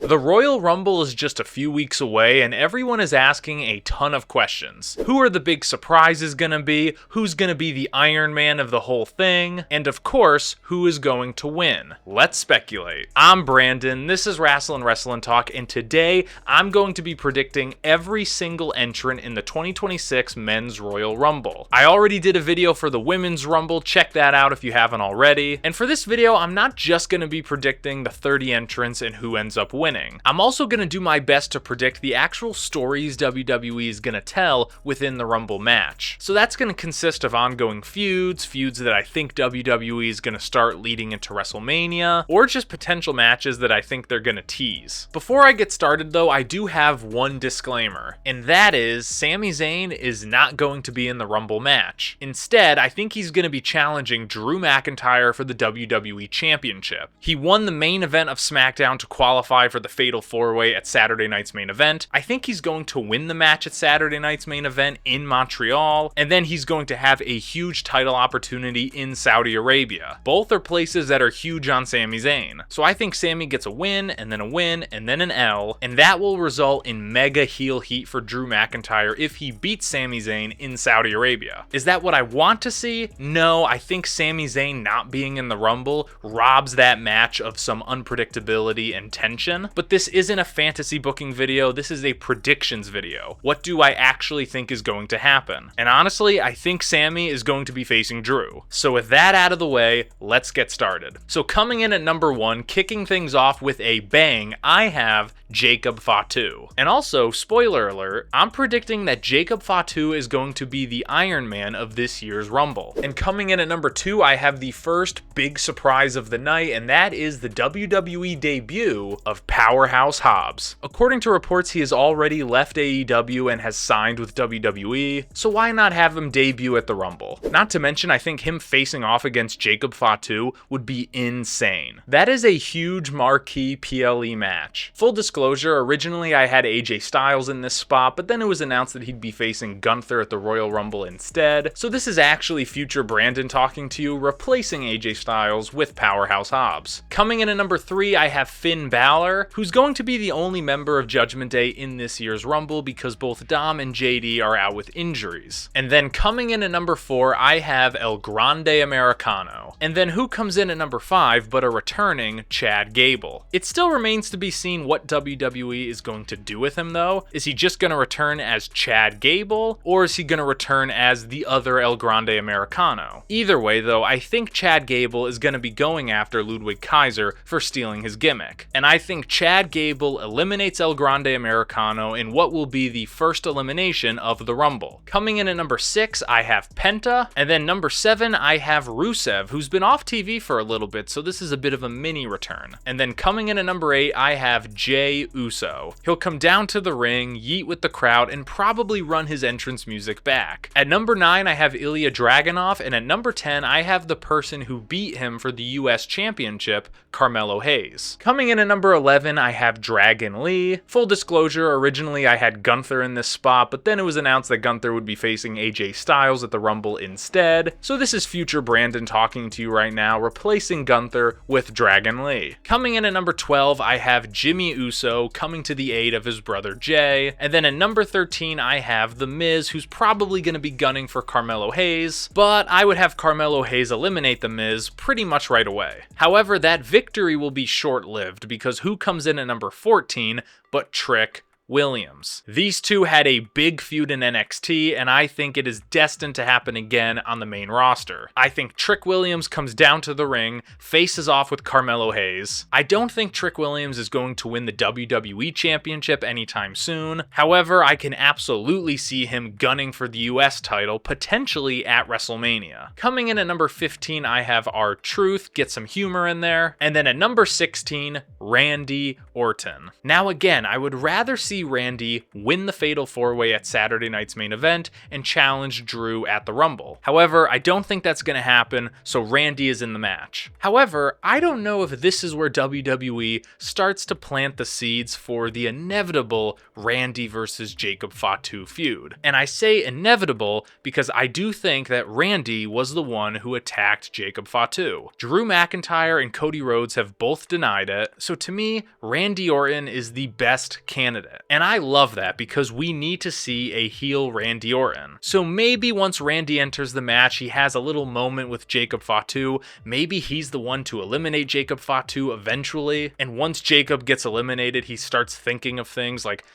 The Royal Rumble is just a few weeks away and everyone is asking a ton of questions. Who are the big surprises gonna be? Who's gonna be the Iron Man of the whole thing? And of course, who is going to win? Let's speculate. I'm Brandon, this is Wrestling Talk, and today I'm going to be predicting every single entrant in the 2026 Men's Royal Rumble. I already did a video for the Women's Rumble, check that out if you haven't already. And for this video, I'm not just gonna be predicting the 30 entrants and who ends up winning. I'm also gonna do my best to predict the actual stories WWE is gonna tell within the Rumble match. So that's gonna consist of ongoing feuds that I think WWE is gonna start leading into WrestleMania, or just potential matches that I think they're gonna tease. Before I get started though, I do have one disclaimer, and that is Sami Zayn is not going to be in the Rumble match. Instead, I think he's gonna be challenging Drew McIntyre for the WWE Championship. He won the main event of SmackDown to qualify for the Fatal 4-Way at Saturday night's main event. I think he's going to win the match at Saturday night's main event in Montreal, and then he's going to have a huge title opportunity in Saudi Arabia. Both are places that are huge on Sami Zayn. So I think Sami gets a win, and then an L, and that will result in mega heel heat for Drew McIntyre if he beats Sami Zayn in Saudi Arabia. Is that what I want to see? No, I think Sami Zayn not being in the Rumble robs that match of some unpredictability and tension, but this isn't a fantasy booking video, this is a predictions video. What do I actually think is going to happen? And honestly, I think Sami is going to be facing Drew. So with that out of the way, let's get started. So coming in at number 1, kicking things off with a bang, I have Jacob Fatu. And also, spoiler alert, I'm predicting that Jacob Fatu is going to be the Iron Man of this year's Rumble. And coming in at number 2, I have the first big surprise of the night, and that is the WWE debut of Powerhouse Hobbs. According to reports, he has already left AEW and has signed with WWE, so why not have him debut at the Rumble? Not to mention, I think him facing off against Jacob Fatu would be insane. That is a huge marquee PLE match. Full disclosure, originally I had AJ Styles in this spot, but then it was announced that he'd be facing Gunther at the Royal Rumble instead, so this is actually future Brandon talking to you, replacing AJ Styles with Powerhouse Hobbs. Coming in at number 3, I have Finn Balor, who's going to be the only member of Judgment Day in this year's Rumble because both Dom and JD are out with injuries. And then coming in at number 4, I have El Grande Americano. And then who comes in at number 5 but a returning Chad Gable? It still remains to be seen what WWE is going to do with him though. Is he just going to return as Chad Gable, or is he going to return as the other El Grande Americano? Either way though, I think Chad Gable is going to be going after Ludwig Kaiser for stealing his gimmick. And I think Chad Gable eliminates El Grande Americano in what will be the first elimination of the Rumble. Coming in at number 6, I have Penta, and then number 7, I have Rusev, who's been off TV for a little bit, so this is a bit of a mini return. And then coming in at number 8, I have Jey Uso. He'll come down to the ring, yeet with the crowd, and probably run his entrance music back. At number 9, I have Ilya Dragunov, and at number 10, I have the person who beat him for the US Championship, Carmelo Hayes. Coming in at number 11, I have Dragon Lee. Full disclosure, originally I had Gunther in this spot, but then it was announced that Gunther would be facing AJ Styles at the Rumble instead, so this is future Brandon talking to you right now, replacing Gunther with Dragon Lee. Coming in at number 12, I have Jimmy Uso coming to the aid of his brother Jay, and then at number 13, I have The Miz, who's probably going to be gunning for Carmelo Hayes, but I would have Carmelo Hayes eliminate The Miz pretty much right away. However, that victory will be short-lived because who comes in at number 14 but Trick Williams. These two had a big feud in NXT, and I think it is destined to happen again on the main roster. I think Trick Williams comes down to the ring, faces off with Carmelo Hayes. I don't think Trick Williams is going to win the WWE Championship anytime soon. However, I can absolutely see him gunning for the US title, potentially at WrestleMania. Coming in at number 15, I have R-Truth, get some humor in there. And then at number 16, Randy Orton. Now again, I would rather see see Randy win the Fatal 4-Way at Saturday night's main event and challenge Drew at the Rumble. However, I don't think that's going to happen, so Randy is in the match. However, I don't know if this is where WWE starts to plant the seeds for the inevitable Randy versus Jacob Fatu feud. And I say inevitable because I do think that Randy was the one who attacked Jacob Fatu. Drew McIntyre and Cody Rhodes have both denied it, so to me, Randy Orton is the best candidate. And I love that because we need to see a heel Randy Orton. So maybe once Randy enters the match, he has a little moment with Jacob Fatu. Maybe he's the one to eliminate Jacob Fatu eventually. And once Jacob gets eliminated, he starts thinking of things like,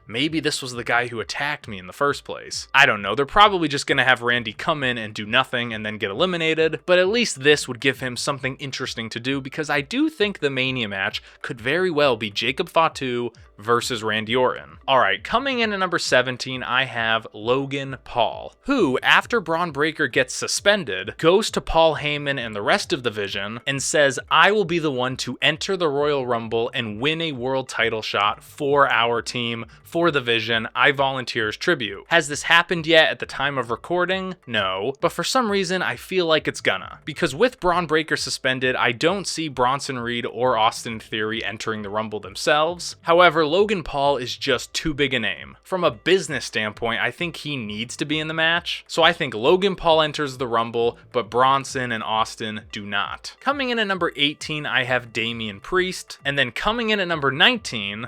maybe this was the guy who attacked me in the first place. I don't know, they're probably just gonna have Randy come in and do nothing and then get eliminated, but at least this would give him something interesting to do because I do think the Mania match could very well be Jacob Fatu versus Randy Orton. Alright, coming in at number 17, I have Logan Paul, who, after Braun Breaker gets suspended, goes to Paul Heyman and the rest of the Vision and says, I will be the one to enter the Royal Rumble and win a world title shot for our team, for the Vision. I volunteer as tribute. Has this happened yet at the time of recording? No, but for some reason I feel like it's gonna. Because with Braun Breaker suspended, I don't see Bronson Reed or Austin Theory entering the Rumble themselves. However, Logan Paul is just too big a name. From a business standpoint, I think he needs to be in the match. So I think Logan Paul enters the Rumble, but Bronson and Austin do not. Coming in at number 18, I have Damian Priest. And then coming in at number 19...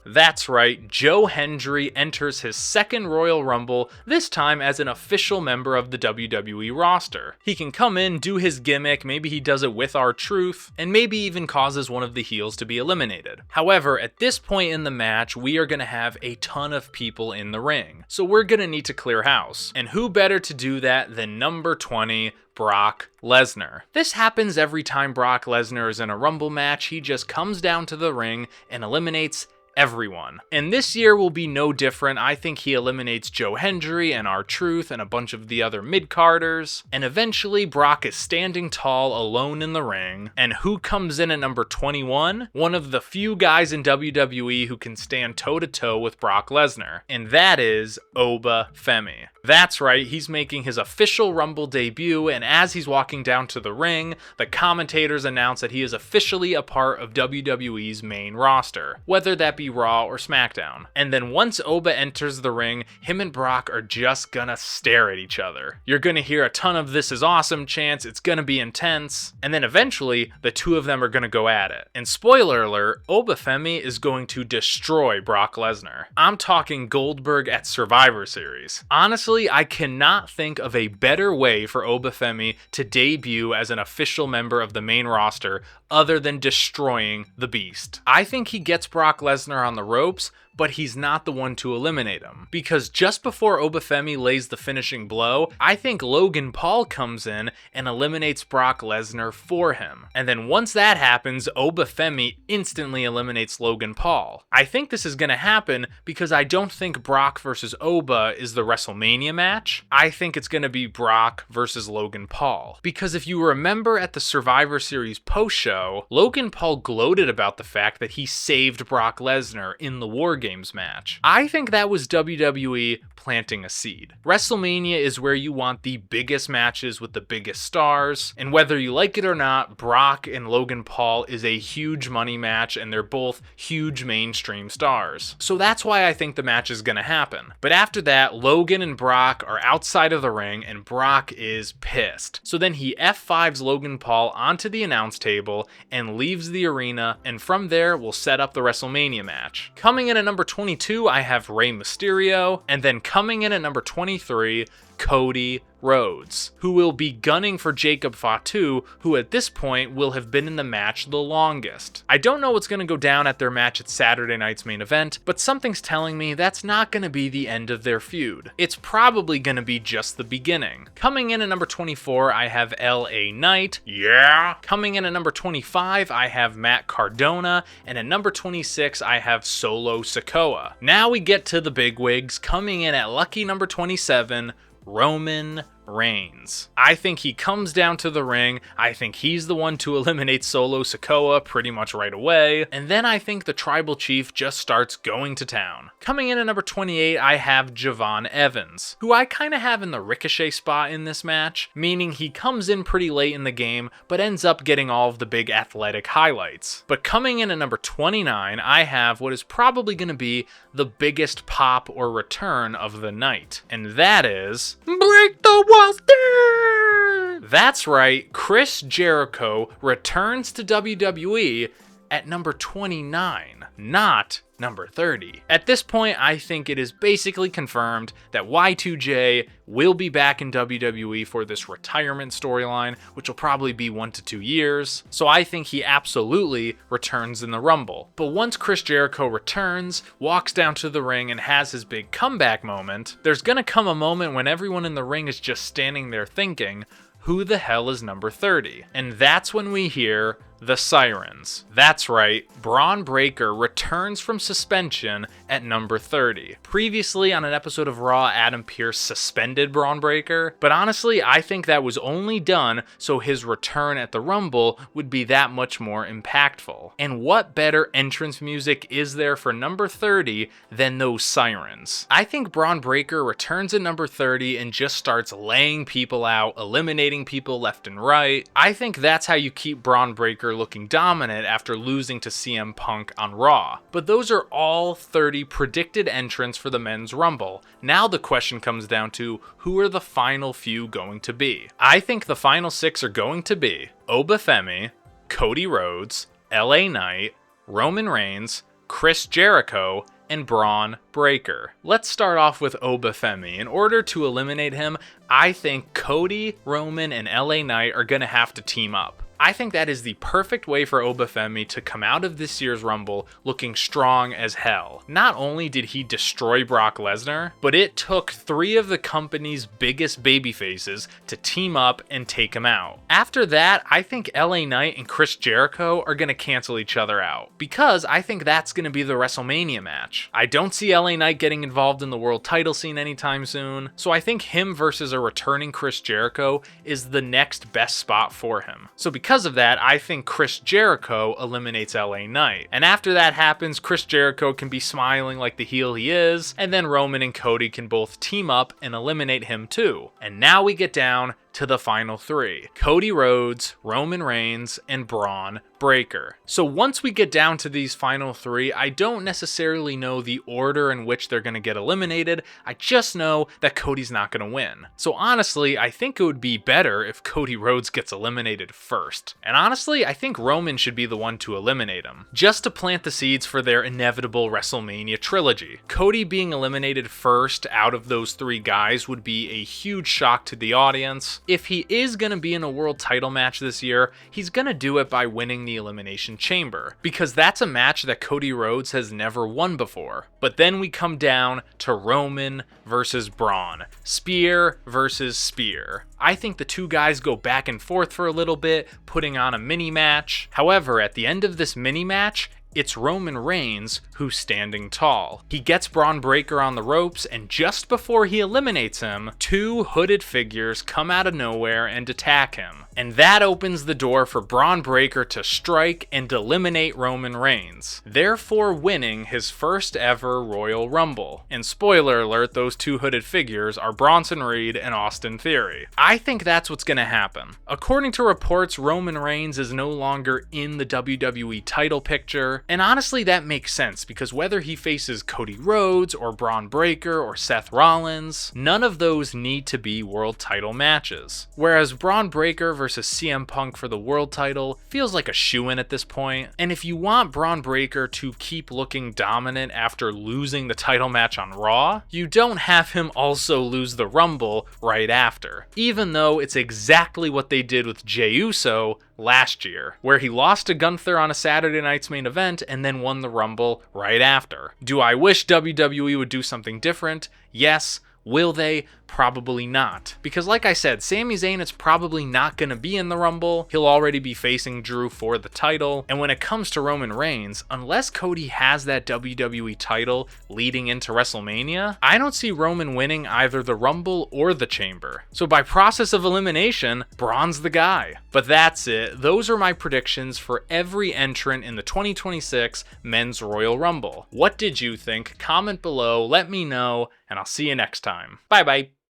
That's right, Joe Hendry enters his second Royal Rumble, this time as an official member of the WWE roster. He can come in, do his gimmick, maybe he does it with R-Truth, and maybe even causes one of the heels to be eliminated. However, at this point in the match, we are going to have a ton of people in the ring, so we're going to need to clear house. And who better to do that than number 20, Brock Lesnar. This happens every time Brock Lesnar is in a Rumble match. He just comes down to the ring and eliminates everyone. And this year will be no different. I think he eliminates Joe Hendry and R-Truth and a bunch of the other mid-carders. And eventually Brock is standing tall alone in the ring. And who comes in at number 21? One of the few guys in WWE who can stand toe-to-toe with Brock Lesnar. And that is Oba Femi. That's right, he's making his official Rumble debut, and as he's walking down to the ring, the commentators announce that he is officially a part of WWE's main roster, whether that be Raw or SmackDown. And then once Oba enters the ring, him and Brock are just gonna stare at each other. You're gonna hear a ton of "this is awesome" chants, it's gonna be intense, and then eventually, the two of them are gonna go at it. And spoiler alert, Oba Femi is going to destroy Brock Lesnar. I'm talking Goldberg at Survivor Series. Honestly, I cannot think of a better way for Oba Femi to debut as an official member of the main roster other than destroying the Beast. I think he gets Brock Lesnar on the ropes, but he's not the one to eliminate him. Because just before Oba Femi lays the finishing blow, I think Logan Paul comes in and eliminates Brock Lesnar for him. And then once that happens, Oba Femi instantly eliminates Logan Paul. I think this is going to happen because I don't think Brock versus Oba is the WrestleMania match. I think it's going to be Brock versus Logan Paul. Because if you remember at the Survivor Series post-show, Logan Paul gloated about the fact that he saved Brock Lesnar in the War Games match. I think that was WWE planting a seed. WrestleMania is where you want the biggest matches with the biggest stars, and whether you like it or not, Brock and Logan Paul is a huge money match, and they're both huge mainstream stars. So that's why I think the match is gonna happen. But after that, Logan and Brock are outside of the ring, and Brock is pissed. So then he F5s Logan Paul onto the announce table and leaves the arena, and from there, we'll set up the WrestleMania match. Coming in at number 22, I have Rey Mysterio, and then coming in at number 23, Cody Rhodes, who will be gunning for Jacob Fatu, who at this point will have been in the match the longest. I don't know what's going to go down at their match at Saturday night's main event, but something's telling me that's not going to be the end of their feud. It's probably going to be just the beginning. Coming in at number 24, I have LA Knight. Yeah! Coming in at number 25, I have Matt Cardona, and at number 26, I have Solo Sikoa. Now we get to the bigwigs. Coming in at lucky number 27, Roman Reigns. I think he comes down to the ring, I think he's the one to eliminate Solo Sikoa pretty much right away, and then I think the Tribal Chief just starts going to town. Coming in at number 28, I have Javon Evans, who I kind of have in the Ricochet spot in this match, meaning he comes in pretty late in the game, but ends up getting all of the big athletic highlights. But coming in at number 29, I have what is probably going to be the biggest pop or return of the night, and that is Break the Walls Down! That's right, Chris Jericho returns to WWE at number 29, not number 30. At this point, I think it is basically confirmed that Y2J will be back in WWE for this retirement storyline, which will probably be 1 to 2 years. So I think he absolutely returns in the Rumble. But once Chris Jericho returns, walks down to the ring, and has his big comeback moment, there's gonna come a moment when everyone in the ring is just standing there thinking, who the hell is number 30? And that's when we hear the sirens. That's right, Braun Breaker returns from suspension at number 30. Previously on an episode of Raw, Adam Pearce suspended Braun Breaker, but honestly, I think that was only done so his return at the Rumble would be that much more impactful. And what better entrance music is there for number 30 than those sirens? I think Braun Breaker returns at number 30 and just starts laying people out, eliminating people left and right. I think that's how you keep Braun Breaker looking dominant after losing to CM Punk on Raw. But those are all 30 predicted entrants for the Men's Rumble. Now the question comes down to, who are the final few going to be? I think the final 6 are going to be Obafemi, Cody Rhodes, LA Knight, Roman Reigns, Chris Jericho, and Braun Breaker. Let's start off with Obafemi. In order to eliminate him, I think Cody, Roman, and LA Knight are gonna have to team up. I think that is the perfect way for Obafemi to come out of this year's Rumble looking strong as hell. Not only did he destroy Brock Lesnar, but it took 3 of the company's biggest babyfaces to team up and take him out. After that, I think LA Knight and Chris Jericho are going to cancel each other out, because I think that's going to be the WrestleMania match. I don't see LA Knight getting involved in the world title scene anytime soon, so I think him versus a returning Chris Jericho is the next best spot for him. So because of that, I think Chris Jericho eliminates LA Knight. And after that happens, Chris Jericho can be smiling like the heel he is, and then Roman and Cody can both team up and eliminate him too. And now we get down to the final 3. Cody Rhodes, Roman Reigns, and Braun Breaker. So once we get down to these final 3, I don't necessarily know the order in which they're going to get eliminated. I just know that Cody's not going to win. So honestly, I think it would be better if Cody Rhodes gets eliminated first. And honestly, I think Roman should be the one to eliminate him, just to plant the seeds for their inevitable WrestleMania trilogy. Cody being eliminated first out of those 3 guys would be a huge shock to the audience. If he is going to be in a world title match this year, he's going to do it by winning the Elimination Chamber, because that's a match that Cody Rhodes has never won before. But then we come down to Roman versus Braun. Spear versus spear. I think the 2 guys go back and forth for a little bit, putting on a mini match. However, at the end of this mini match, it's Roman Reigns who's standing tall. He gets Braun Breaker on the ropes, and just before he eliminates him, 2 hooded figures come out of nowhere and attack him. And that opens the door for Braun Breaker to strike and eliminate Roman Reigns, therefore winning his first ever Royal Rumble. And spoiler alert, those 2 hooded figures are Bronson Reed and Austin Theory. I think that's what's gonna happen. According to reports, Roman Reigns is no longer in the WWE title picture, and honestly that makes sense, because whether he faces Cody Rhodes or Braun Breaker or Seth Rollins, none of those need to be world title matches. Whereas Braun Breaker versus CM Punk for the world title feels like a shoo-in at this point. And if you want Braun Breaker to keep looking dominant after losing the title match on Raw, you don't have him also lose the Rumble right after. Even though it's exactly what they did with Jey Uso last year, where he lost to Gunther on a Saturday night's main event and then won the Rumble right after. Do I wish WWE would do something different? Yes. Will they? Probably not. Because like I said, Sami Zayn is probably not going to be in the Rumble. He'll already be facing Drew for the title. And when it comes to Roman Reigns, unless Cody has that WWE title leading into WrestleMania, I don't see Roman winning either the Rumble or the Chamber. So by process of elimination, Braun's the guy. But that's it. Those are my predictions for every entrant in the 2026 Men's Royal Rumble. What did you think? Comment below, let me know, and I'll see you next time. Bye bye.